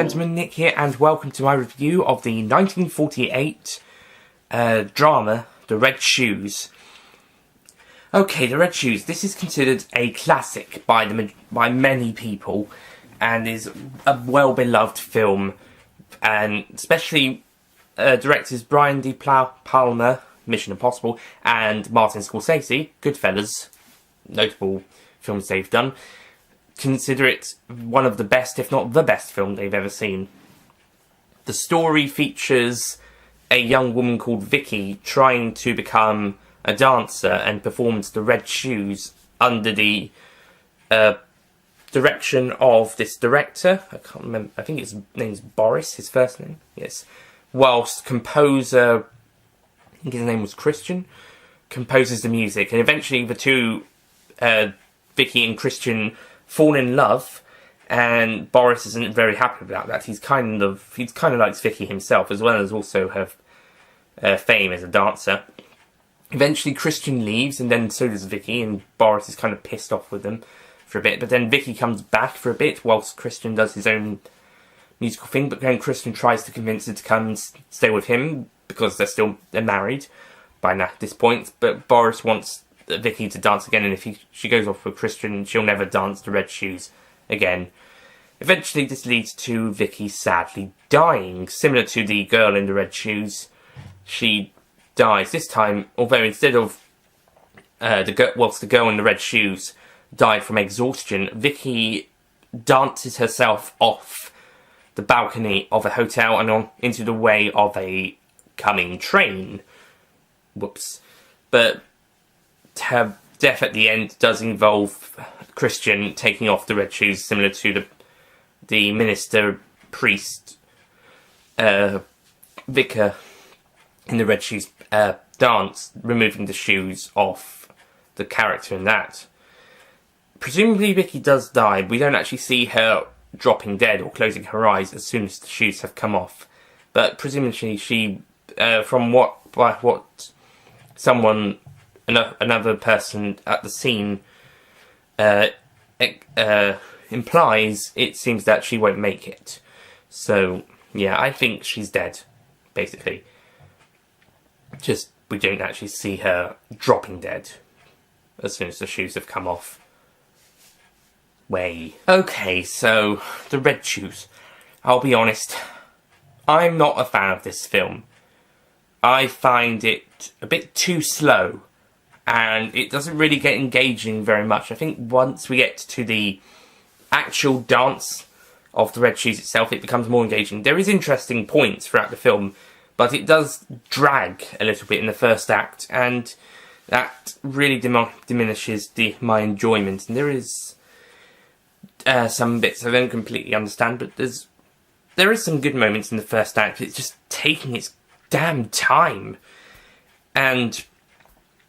gentlemen, Nick here, and welcome to my review of the 1948 drama, The Red Shoes. Okay, The Red Shoes. This is considered a classic by many people, and is a well-beloved film, and especially directors Brian De Palma, Mission Impossible, and Martin Scorsese, Goodfellas, notable films they've done, consider it one of the best, if not the best film they've ever seen. The story features a young woman called Vicky trying to become a dancer and performs The Red Shoes under the direction of this director. I can't remember, I think his name's Boris, his first name, yes. Whilst composer, I think his name was Christian, composes the music, and eventually the two, Vicky and Christian, fall in love, and Boris isn't very happy about that. He kind of likes Vicky himself, as well as also her fame as a dancer. Eventually Christian leaves, and then so does Vicky, and Boris is kind of pissed off with them for a bit. But then Vicky comes back for a bit, whilst Christian does his own musical thing. But then Christian tries to convince her to come and stay with him, because they're married by this point. But Boris wants Vicky to dance again, and if she goes off with Christian, she'll never dance The Red Shoes again. Eventually this leads to Vicky sadly dying, similar to the girl in The Red Shoes. She dies this time, although instead of whilst the girl in The Red Shoes died from exhaustion, Vicky dances herself off the balcony of a hotel and into the way of a coming train. Whoops. But her death at the end does involve Christian taking off the red shoes, similar to the minister, priest, vicar in the Red Shoes dance, removing the shoes off the character in that. Presumably Vicky does die. We don't actually see her dropping dead or closing her eyes as soon as the shoes have come off. But presumably she, from what someone, another person at the scene implies, it seems that she won't make it. So, yeah, I think she's dead, basically. Just, we don't actually see her dropping dead as soon as the shoes have come off. Okay, so, The Red Shoes. I'll be honest, I'm not a fan of this film. I find it a bit too slow, and it doesn't really get engaging very much. I think once we get to the actual dance of The Red Shoes itself, it becomes more engaging. There is interesting points throughout the film, but it does drag a little bit in the first act, and that really diminishes my enjoyment. And there is some bits I don't completely understand, but there is some good moments in the first act. It's just taking its damn time, and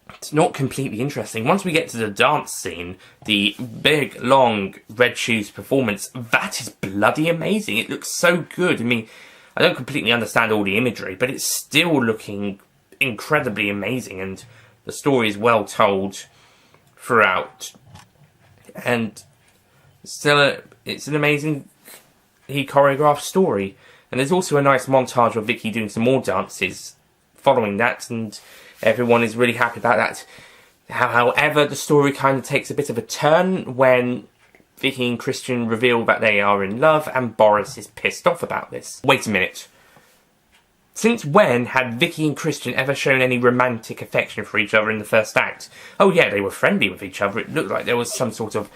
it's not completely interesting. Once we get to the dance scene, the big, long Red Shoes performance, that is bloody amazing. It looks so good. I mean, I don't completely understand all the imagery, but it's still looking incredibly amazing, and the story is well told throughout. And still, it's an amazing choreographed story. And there's also a nice montage of Vicky doing some more dances following that, and everyone is really happy about that. However, the story kind of takes a bit of a turn when Vicky and Christian reveal that they are in love, and Boris is pissed off about this. Wait a minute. Since when had Vicky and Christian ever shown any romantic affection for each other in the first act? Oh yeah, they were friendly with each other. It looked like there was some sort of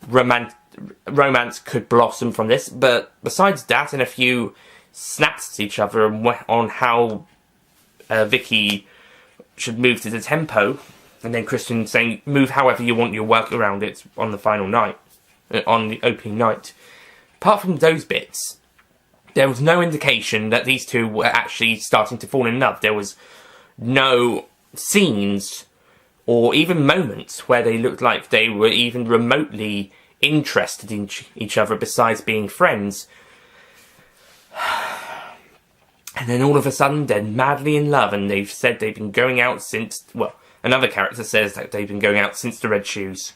romance could blossom from this, but besides that and a few snaps at each other on how Vicky should move to the tempo, and then Christian saying, move however you want your work around it on the final night, on the opening night. Apart from those bits, there was no indication that these two were actually starting to fall in love. There was no scenes or even moments where they looked like they were even remotely interested in each other besides being friends. And then all of a sudden they're madly in love, and they've said they've been going out since, well, another character says that they've been going out since The Red Shoes.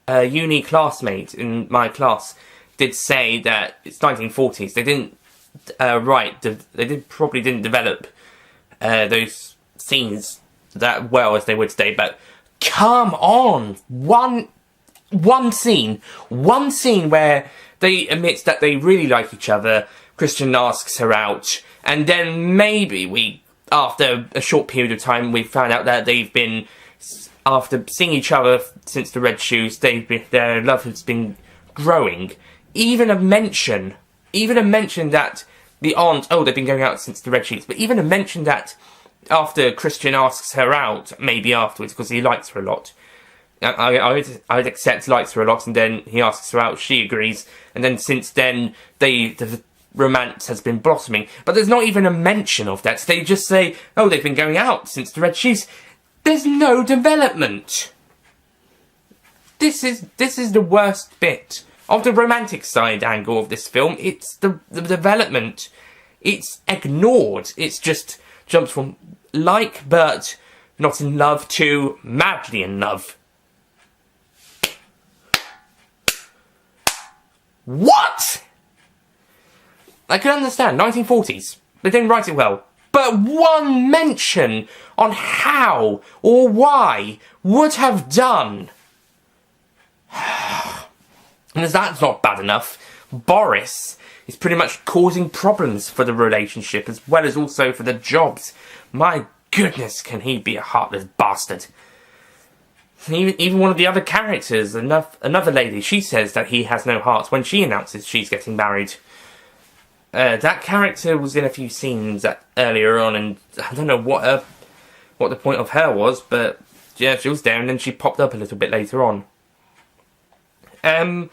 a uni classmate in my class did say that it's 1940s. They didn't probably didn't develop those scenes that well as they would today. But come on, one scene where they admit that they really like each other. Christian asks her out, and then maybe after a short period of time, we found out that they've been, after seeing each other since the Red Shoes, their love has been growing. Even a mention that the aunt, they've been going out since the Red Shoes, but even a mention that after Christian asks her out, maybe afterwards, because he likes her a lot. I'd accept likes her a lot, and then he asks her out, she agrees, and then since then, the romance has been blossoming. But there's not even a mention of that. They just say, they've been going out since the Red Shoes. There's no development. This is the worst bit of the romantic side angle of this film. It's the development. It's ignored. It's just jumps from like but not in love to madly in love. What? I can understand, 1940s. They didn't write it well. But one mention on how or why would have done. And as that's not bad enough, Boris is pretty much causing problems for the relationship as well as also for the jobs. My goodness, can he be a heartless bastard. Even one of the other characters, another lady, she says that he has no heart when she announces she's getting married. That character was in a few scenes earlier on, and I don't know what the point of her was, but yeah, she was there, and then she popped up a little bit later on. Yeah,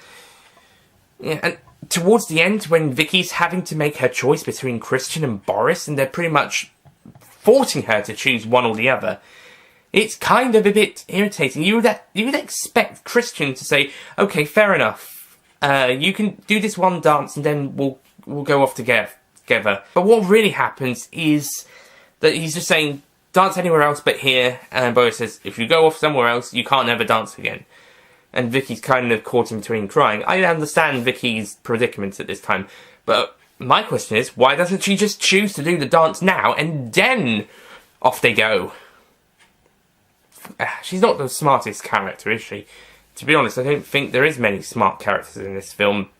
and towards the end, when Vicky's having to make her choice between Christian and Boris, and they're pretty much forcing her to choose one or the other, it's kind of a bit irritating. You would expect Christian to say, "Okay, fair enough. You can do this one dance, and then we'll go off together." But what really happens is that he's just saying, "Dance anywhere else but here," and Boris says, "If you go off somewhere else, you can't ever dance again." And Vicky's kind of caught in between crying. I understand Vicky's predicament at this time, but my question is, why doesn't she just choose to do the dance now, and then off they go? She's not the smartest character, is she? To be honest, I don't think there is many smart characters in this film.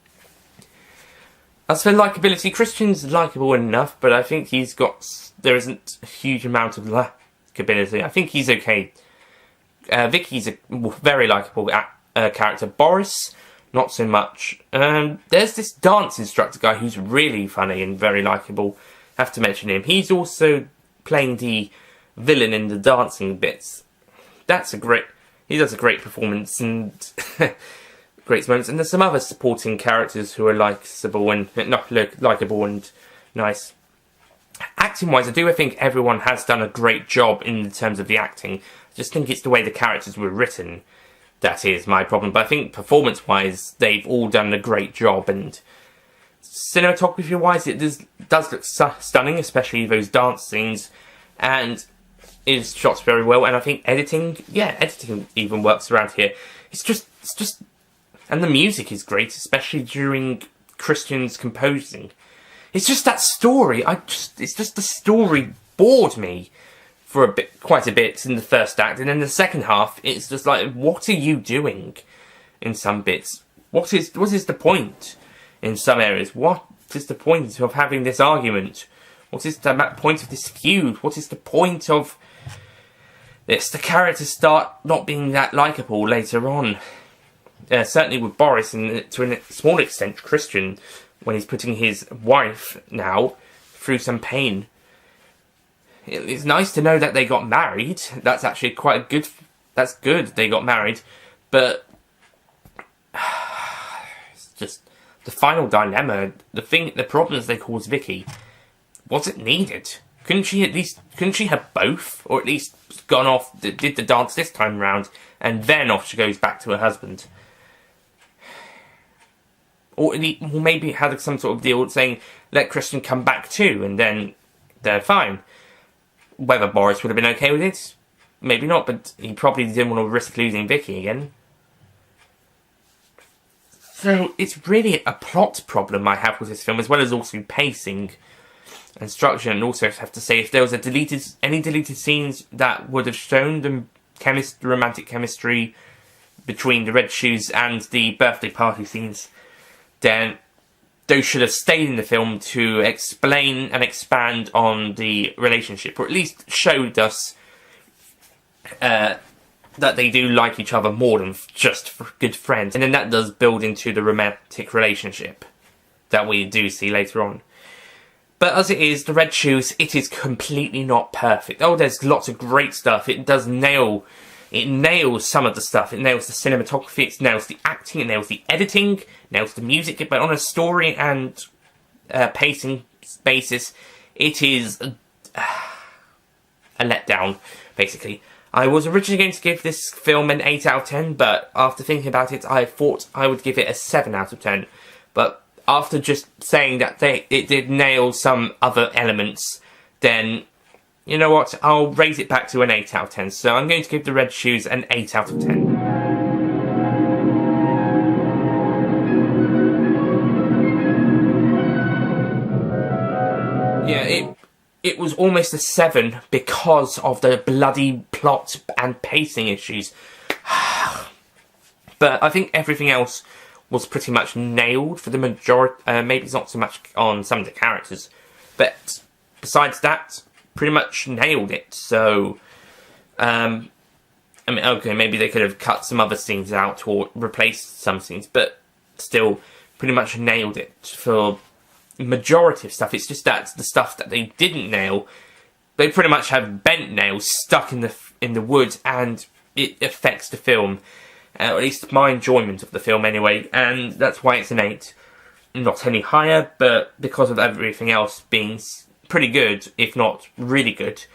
As for likability, Christian's likeable enough, but I think there isn't a huge amount of likability. I think he's okay. Vicky's a very likeable character. Boris, not so much. There's this dance instructor guy who's really funny and very likeable. Have to mention him. He's also playing the villain in the dancing bits. He does a great performance and great moments. And there's some other supporting characters who are likeable and nice. Acting-wise, I do think everyone has done a great job in terms of the acting. I just think it's the way the characters were written that is my problem. But I think performance-wise, they've all done a great job. And cinematography-wise, it does look stunning, especially those dance scenes. And it is shot very well. And I think editing even works around here. It's just... And the music is great, especially during Christian's composing. It's just that story. It's just the story bored me for quite a bit in the first act, and then the second half, it's just like, what are you doing? In some bits, what is the point? In some areas, what is the point of having this argument? What is the point of this feud? What is the point of this? The characters start not being that likeable later on. Certainly with Boris, and to a small extent Christian, when he's putting his wife now through some pain. It's nice to know that they got married. That's actually quite good. That's good they got married. But it's just the final dilemma, the problems they cause Vicky. Was it needed? Couldn't she have both? Or at least gone off, did the dance this time round, and then off she goes back to her husband? Or maybe had some sort of deal saying, let Christian come back too, and then they're fine. Whether Boris would have been okay with it, maybe not, but he probably didn't want to risk losing Vicky again. So it's really a plot problem I have with this film, as well as also pacing and structure. And also, I have to say, if there was any deleted scenes that would have shown the romantic chemistry between the red shoes and the birthday party scenes, then those should have stayed in the film to explain and expand on the relationship, or at least showed us that they do like each other more than just good friends. And then that does build into the romantic relationship that we do see later on. But as it is, the Red Shoes, it is completely not perfect. Oh, there's lots of great stuff. It nails some of the stuff. It nails the cinematography, it nails the acting, it nails the editing, it nails the music. But on a story and pacing basis, it is a letdown, basically. I was originally going to give this film an 8 out of 10, but after thinking about it, I thought I would give it a 7 out of 10. But after just saying that it did nail some other elements, then, you know what, I'll raise it back to an 8 out of 10. So I'm going to give The Red Shoes an 8 out of 10. Yeah, it was almost a 7 because of the bloody plot and pacing issues. But I think everything else was pretty much nailed for the majority. Maybe it's not so much on some of the characters, but besides that, pretty much nailed it. So, I mean, okay, maybe they could have cut some other scenes out or replaced some scenes, but still, pretty much nailed it for majority of stuff. It's just that the stuff that they didn't nail, they pretty much have bent nails stuck in the wood, and it affects the film, at least my enjoyment of the film anyway, and that's why it's an 8. Not any higher, but because of everything else being pretty good, if not really good,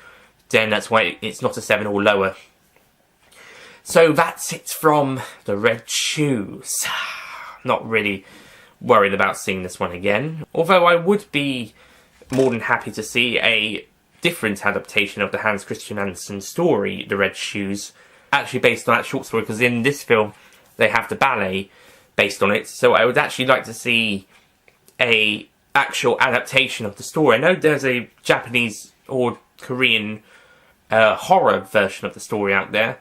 then that's why it's not a 7 or lower. So that's it from The Red Shoes. Not really worried about seeing this one again, although I would be more than happy to see a different adaptation of the Hans Christian Andersen story, The Red Shoes, actually based on that short story, because in this film they have the ballet based on it, so I would actually like to see a actual adaptation of the story. I know there's a Japanese or Korean horror version of the story out there,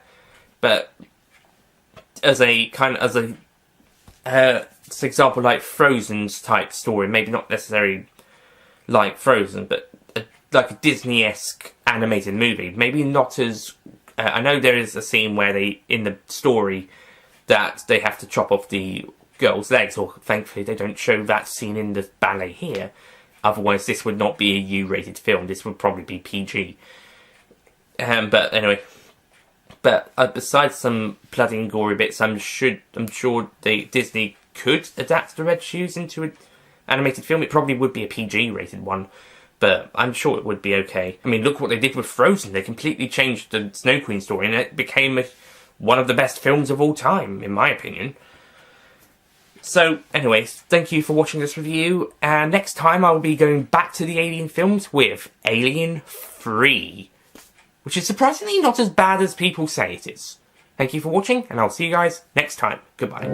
but as an example, like Frozen's type story, maybe not necessarily like Frozen, but like a Disney-esque animated movie. Maybe not as... I know there is a scene where in the story, that they have to chop off the girl's legs, or thankfully they don't show that scene in the ballet here. Otherwise, this would not be a U-rated film. This would probably be PG. But anyway... But besides some bloody and gory bits, I'm sure Disney could adapt The Red Shoes into an animated film. It probably would be a PG-rated one, but I'm sure it would be okay. I mean, look what they did with Frozen. They completely changed the Snow Queen story, and it became one of the best films of all time, in my opinion. So, anyways, thank you for watching this review, and next time I'll be going back to the Alien films with Alien 3. Which is surprisingly not as bad as people say it is. Thank you for watching, and I'll see you guys next time. Goodbye.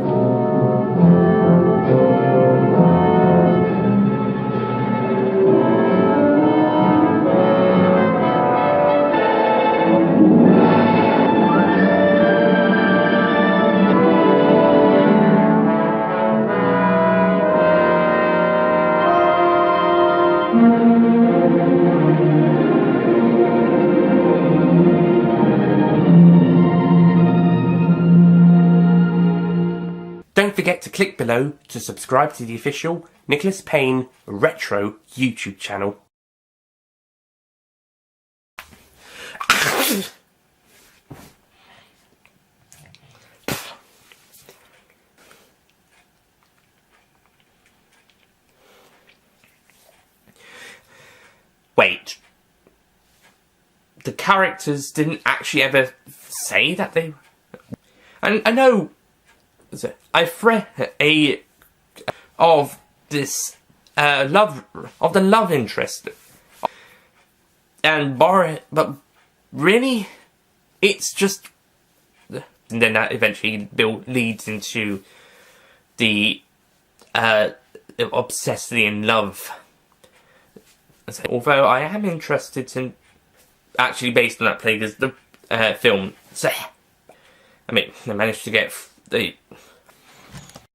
Don't forget to click below to subscribe to the official Nicholas Payne Retro YouTube channel. Wait. The characters didn't actually ever say that they... And I know... I've read of this the love interest, but really, it's just, and then that eventually leads into the obsessively in love. Although I am interested in actually based on that play, because the film, so I mean, they managed to get the